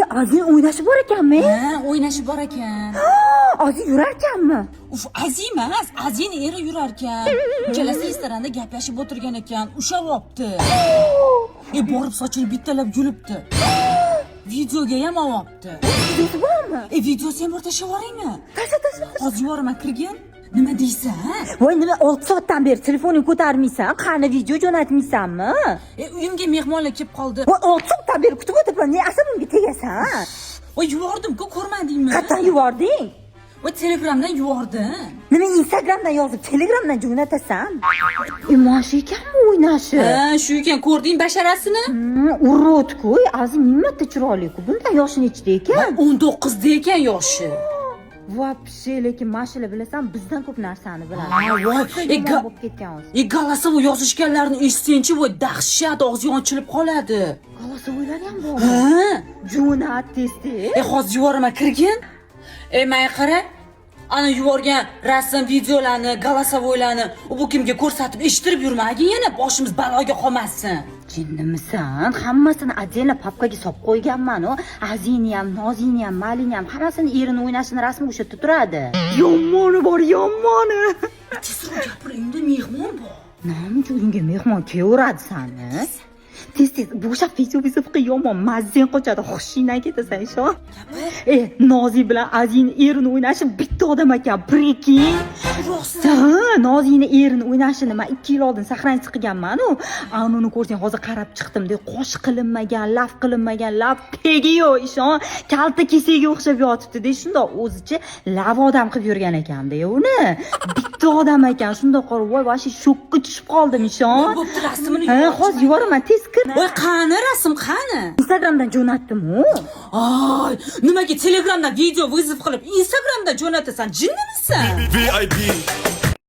Azin o'ynashi bor ekanmi? Ha, o'ynashi bor ekan. Azin yurar ekanmi? Uf, Aziz emas, Azin eri yurar ekan. Kelasi restoranda gaplashib o'tirgan ekan, ushlayapti. Borib sochini bittalab yulibdi. Videoga ham olyapti. Videosi bormi? Videosi ham bor, tashlab yuboringmi? Tasha. Hozir yuboraman, kirgin. Nima deysan? Voy, nima 6 soatdan beri telefoningni ko'tarmaysan? Qani video jo'natmaysanmi? Uyimga mehmonlar kelib qoldi. Voy, 6 soatdan beri kutib o'tiribman. Ne asabimga tegasan? Voy, yubordim-ku, ko'rmadingmi? Qayerdan yubording? Voy, Telegramdan yubordim. Nima Instagramdan yozib, Telegramdan jo'natasan? Moshi ekanmi o'ynashi? Ha, shu ekan, ko'rding basharasini? Urod-ku, Azim ming marta chiroyli-ku. Bundan yoshi nechida ekan? 19 da ekan yoshi. Voобще, lekin mashina bilasan, bizdan ko'p narsani biladi. Voy, bo'lib ketgan hozir. Galasovo yozishganlarini eshitsanchi, voy, dahshat, og'zi yonchilib qoladi. Galasovoylar ham bor. Ha? Jo'nat tez-tez. Hozir yuboraman, kirgin. Menga qara. Ana yuborgan rasm videolarni, galasovoylarni bu kimga ko'rsatib eshittirib yurmagin, yana boshimiz baloga qolmasin. Jinnimisan? Hammasini отдельно papkaga solib qo'yganman-ku. Azini ham, Nozini ham, Malini ham hammasini erini o'ynashini rasmi o'sha yerda turadi. Yomoni bor, yomoni. Tezroq gapir, uyimda mehmon bor. Nima uyingga mehmon kelaveradi sani? Tez bo'shab video yomon mazzen qochadi, xushingdan ketasan shu. Nozi bilan Azini erini o'ynashi bitta odam ekan, prekin. Ha, Nozini erini o'ynashini men 2 yil oldin sahrangiz qilganman-ku. Anuni ko'rsang hozir qarab chiqdim-da, qosh qilinmagan, laf qilinmagan, laf tegiyo, ishon. Kalta kesaga o'xshab yotibdi-da, shundoq o'zicha lav odam qilib yurgan ekan-da uni. Bitta odam ekan, shundoq qolib, voy, vashi shokka tushib qoldim, ishon. Bo'pti, rasmini Ha, hozir yuboraman, tez kir. Voy, qani rasm, qani? Instagramdan jo'natdim-ku. Ay, nimaga Telegramdan video vizib qilib Instagramda jo'natasan? Jinnimisan? VIP